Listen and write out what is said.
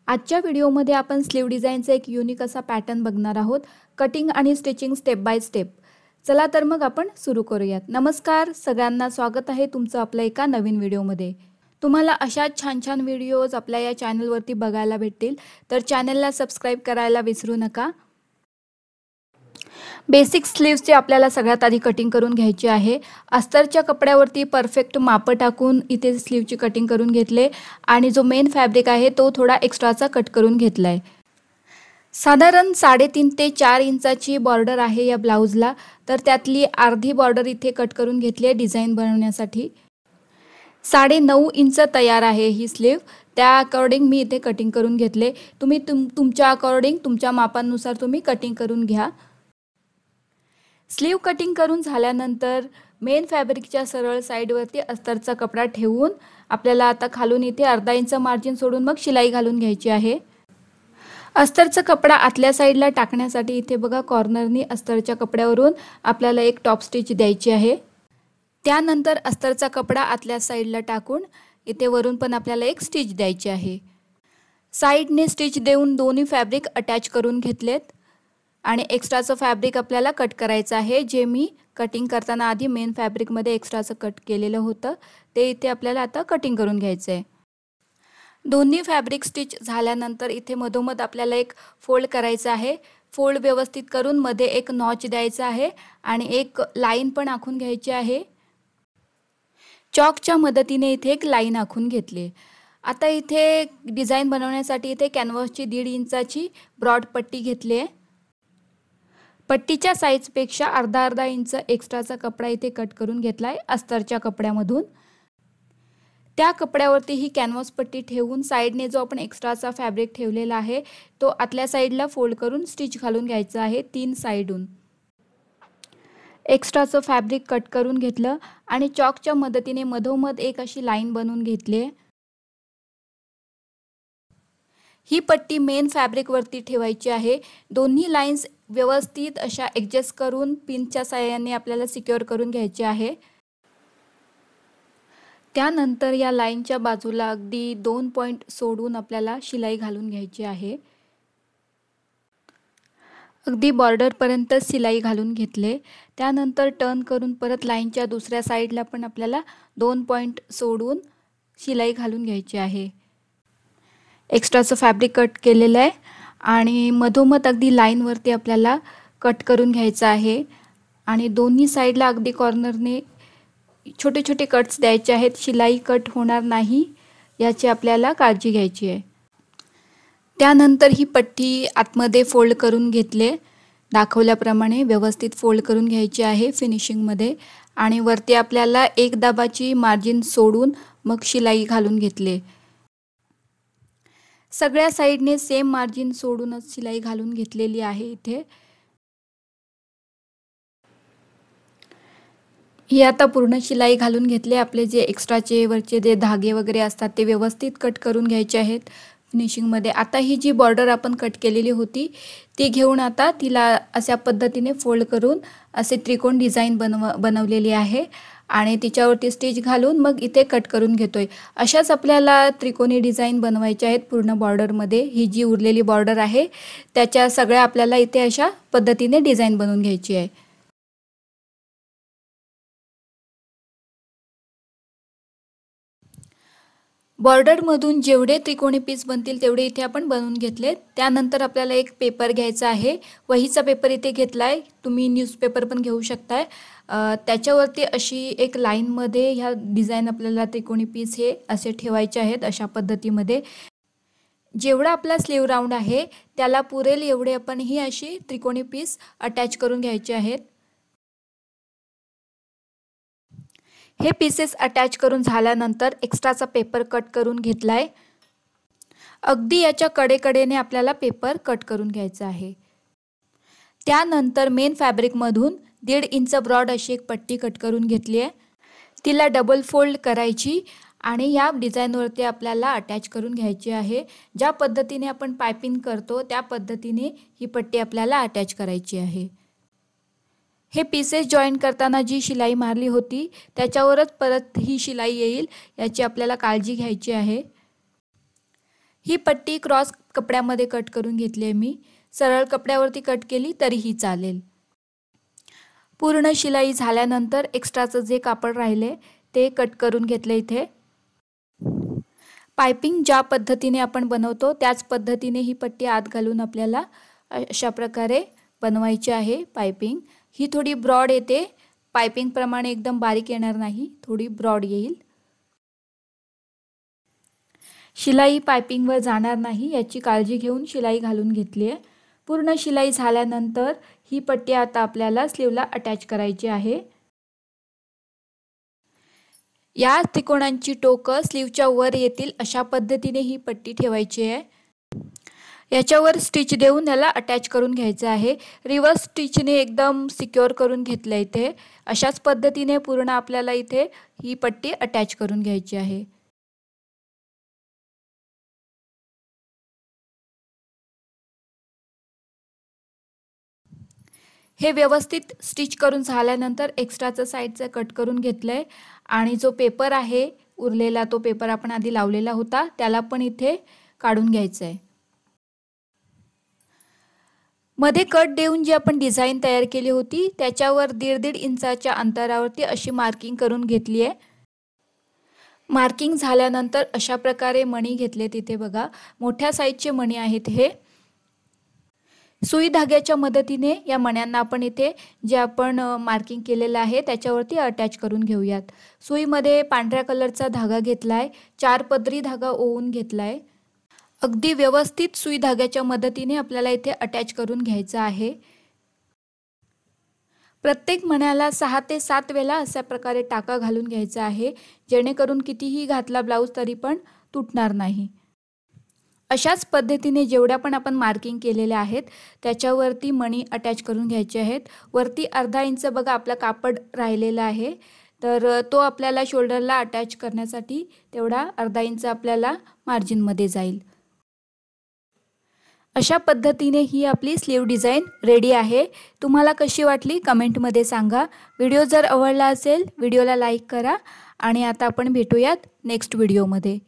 आजच्या व्हिडिओमध्ये आपण स्लीव डिझाईनचा एक युनिक असा पॅटर्न बघणार आहोत. कटिंग आणि स्टिचिंग स्टेप बाय स्टेप. चला तर मग आपण सुरू करूयात. नमस्कार सगळ्यांना, स्वागत आहे तुमचं आपल्या एका नवीन व्हिडिओमध्ये. तुम्हाला अशा छान छान व्हिडिओज आपल्या या चॅनलवरती बघायला भेटतील, तर चॅनलला सबस्क्राईब करायला विसरू नका. बेसिक स्लीव्सची आपल्याला सगळ्यात आधी कटिंग करून घ्यायची आहे. अस्तरच्या कपड्यावरती परफेक्ट माप टाकून इथे स्लीवची कटिंग करून घेतले आणि जो मेन फॅब्रिक आहे तो थोडा एक्स्ट्राचा कट करून घेतला आहे. साधारण 3.5 ते 4 इंचाची बॉर्डर आहे या ब्लाऊजला, तर त्यातली अर्धी बॉर्डर इथे कट करून घेतली आहे डिझाईन बनवण्यासाठी. 9.5 इंच तयार आहे ही स्लीव, त्या अकॉर्डिंग मी इथे कटिंग करून घेतले. तुम्ही तुमच्या अकॉर्डिंग तुमच्या मापानुसार तुम्ही कटिंग करून घ्या. स्लीव कटिंग करून झाल्यानंतर मेन फॅब्रिकच्या सरळ साईडवरती अस्तरचा कपडा ठेवून आपल्याला आता खालून इथे अर्धा इंच मार्जिन सोडून मग शिलाई घालून घ्यायची आहे. अस्तरचा कपडा आतल्या साईडला टाकण्यासाठी इथे बघा कॉर्नरनी अस्तरच्या कपड्यावरून आपल्याला एक टॉप स्टिच द्यायची आहे. त्यानंतर अस्तरचा कपडा आतल्या साईडला टाकून इथे वरून पण आपल्याला एक स्टिच द्यायची आहे. साईडने स्टिच देऊन दोन्ही फॅब्रिक अटॅच करून घेतलेत आणि एक्स्ट्राचं फॅब्रिक आपल्याला कट करायचं आहे. जे मी कटिंग करताना आधी मेन फॅब्रिकमध्ये एक्स्ट्राचं कट केलेलं होतं ते इथे आपल्याला आता कटिंग करून घ्यायचं आहे. दोन्ही फॅब्रिक स्टिच झाल्यानंतर इथे मधोमध आपल्याला एक फोल्ड करायचं आहे. फोल्ड व्यवस्थित करून मध्ये एक नॉच द्यायचा आहे आणि एक लाईन पण आखून घ्यायची आहे. चॉकच्या मदतीने इथे एक लाईन आखून घेतली. आता इथे डिझाईन बनवण्यासाठी इथे कॅनव्हासची 1.5 इंचाची ब्रॉड पट्टी घेतली आहे. पट्टीच्या साईजपेक्षा अर्धा इंच एक्स्ट्राचा कपडा इथे कट करून घेतला आहे अस्तरच्या कपड्यामधून. त्या कपड्यावरती ही कॅनव्हास पट्टी ठेवून साईडने जो आपण एक्स्ट्राचा फॅब्रिक ठेवलेला आहे तो आतल्या साईडला फोल्ड करून स्टिच घालून घ्यायचा आहे 3 साईडून. एक्स्ट्राचं फॅब्रिक कट करून घेतलं आणि चॉकच्या मदतीने मधोमध एक अशी लाईन बनवून घेतली. ही पट्टी मेन फॅब्रिकवरती ठेवायची आहे. दोन्ही लाईन्स व्यवस्थित अशा ॲडजस्ट करून पिनच्या साहाय्याने आपल्याला सिक्युअर करून घ्यायचे आहे. त्यानंतर या लाईनच्या बाजूला अगदी 2 पॉईंट सोडून आपल्याला शिलाई घालून घ्यायची आहे. अगदी बॉर्डरपर्यंत शिलाई घालून घेतले. त्यानंतर टर्न करून परत लाईनच्या दुसऱ्या साईडला पण आपल्याला 2 पॉईंट सोडून शिलाई घालून घ्यायची आहे. एक्स्ट्राचं फॅब्रिक कट केलेलं आहे आणि मधोमध अगदी लाईनवरती आपल्याला कट करून घ्यायचं आहे आणि दोन्ही साईडला अगदी कॉर्नरने छोटे छोटे कट्स द्यायचे आहेत. शिलाई कट होणार नाही याची आपल्याला काळजी घ्यायची आहे. त्यानंतर ही पट्टी आतमध्ये फोल्ड करून घेतले. दाखवल्याप्रमाणे व्यवस्थित फोल्ड करून घ्यायची आहे फिनिशिंगमध्ये आणि वरती आपल्याला एक दाबाची मार्जिन सोडून मग शिलाई घालून घेतले. सगळ्या साईडने सेम मार्जिन सोडूनच शिलाई घालून घेतलेली आहे. इथे ही आता पूर्ण शिलाई घालून घेतली. आपले जे एक्स्ट्राचे वरचे जे धागे वगैरे असतात ते व्यवस्थित कट करून घ्यायचे आहेत फिनिशिंगमध्ये. आता ही जी बॉर्डर आपण कट केलेली होती ती घेऊन आता तिला अशा पद्धतीने फोल्ड करून असे त्रिकोण डिझाईन बनवलेली आहे आणि तिच्यावरती स्टिच घालून मग इथे कट करून घेतोय. अशाच आपल्याला त्रिकोणी डिझाईन बनवायचे आहेत पूर्ण बॉर्डरमध्ये. ही जी उरलेली बॉर्डर आहे त्याच्या सगळ्या आपल्याला इथे अशा पद्धतीने डिझाईन बनवून घ्यायची आहे. बॉर्डरमधून जेवढे त्रिकोणी पीस बनतील तेवढे इथे आपण बनवून घेतले. त्यानंतर आपल्याला एक पेपर घ्यायचा आहे. वहीचा पेपर इथे घेतला आहे. तुम्ही न्यूजपेपर पण घेऊ शकताय. त्याच्यावरती अशी एक लाईनमध्ये ह्या डिझाईन आपल्याला त्रिकोणी पीस हे असे ठेवायचे आहेत अशा पद्धतीमध्ये. जेवढा आपला स्लीव राऊंड आहे त्याला पुरेल एवढे आपण ही अशी त्रिकोणी पीस अटॅच करून घ्यायचे आहेत. हे पीसेस अटॅच करून झाल्यानंतर एक्स्ट्राचा पेपर कट करून घेतलाय. अगदी याच्या कडेकडेने आपल्याला पेपर कट करून घ्यायचा आहे. त्यानंतर मेन फॅब्रिकमधून 1.5 इंच ब्रॉड अशी एक पट्टी कट करून घेतली आहे. तिला डबल फोल्ड करायची आणि या डिझाईनवरती आपल्याला अटॅच करून घ्यायची आहे. ज्या पद्धतीने आपण पायपिंग करतो त्या पद्धतीने ही पट्टी आपल्याला अटॅच करायची आहे. हे पीसेस जॉईन करताना जी शिलाई मारली होती त्याच्यावरच परत ही शिलाई येईल याची आपल्याला काळजी घ्यायची आहे. ही पट्टी क्रॉस कपड्यामध्ये कट करून घेतली आहे मी. सरळ कपड्यावरती कट केली तरीही चालेल. पूर्ण शिलाई झाल्यानंतर एक्स्ट्राचं जे कापड राहिले ते कट करून घेतलं इथे. पायपिंग ज्या पद्धतीने आपण बनवतो त्याच पद्धतीने ही पट्टी आत घालून आपल्याला अशा प्रकारे बनवायची आहे. पायपिंग ही थोडी ब्रॉड येते, पायपिंग प्रमाणे एकदम बारीक येणार नाही, थोडी ब्रॉड येईल. शिलाई पायपिंगवर जाणार नाही याची काळजी घेऊन शिलाई घालून घेतली आहे. पूर्ण शिलाई झाल्यानंतर ही पट्टी आता आपल्याला स्लीवला अटॅच करायची आहे. या त्रिकोणांची टोकं स्लीवच्या वर येतील अशा पद्धतीने ही पट्टी ठेवायची आहे. याच्यावर स्टिच देऊन याला अटॅच करून घ्यायचं आहे. रिवर्स स्टिचने एकदम सिक्युअर करून घेतलं इथे. अशाच पद्धतीने पूर्ण आपल्याला इथे ही पट्टी अटॅच करून घ्यायची आहे. हे व्यवस्थित स्टिच करून झाल्यानंतर एक्स्ट्राचं साईडचं कट करून घेतलं आहे आणि जो पेपर आहे उरलेला तो पेपर आपण आधी लावलेला होता त्याला पण इथे काढून घ्यायचं आहे. मध्ये कट देऊन जी आपण डिझाईन तयार केली होती त्याच्यावर 1.5 इंचाच्या अंतरावरती अशी मार्किंग करून घेतली आहे. मार्किंग झाल्यानंतर अशा प्रकारे मणी घेतले तिथे बघा, मोठ्या साईजचे मणी आहेत हे. सुई धाग्याच्या मदतीने या मण्यांना आपण इथे जे आपण मार्किंग केलेलं आहे त्याच्यावरती अटॅच करून घेऊयात. सुईमध्ये पांढऱ्या कलरचा धागा घेतलाय, 4 पदरी धागा ओवून घेतलाय. अगदी व्यवस्थित सुई धाग्याच्या मदतीने आपल्याला इथे अटॅच करून घ्यायचं आहे. प्रत्येक मण्याला 6 ते 7 वेळा अशा प्रकारे टाका घालून घ्यायचा आहे, जेणेकरून कितीही घातला ब्लाऊज तरी पण तुटणार नाही. अशाच पद्धतीने जेवढ्या पण आपण मार्किंग केलेल्या आहेत त्याच्यावरती मणी अटॅच करून घ्यायचे आहेत. वरती अर्धा इंच बघा आपला कापड राहिलेला आहे, तर तो आपल्याला शोल्डरला अटॅच करण्यासाठी तेवढा अर्धा इंच आपल्याला मार्जिनमध्ये जाईल. अशा पद्धतीने ही आपली स्लीव डिझाईन रेडी आहे. तुम्हाला कशी वाटली कमेंटमध्ये सांगा. व्हिडिओ जर आवडला असेल व्हिडिओला लाईक करा आणि आता आपण भेटूयात नेक्स्ट व्हिडिओमध्ये.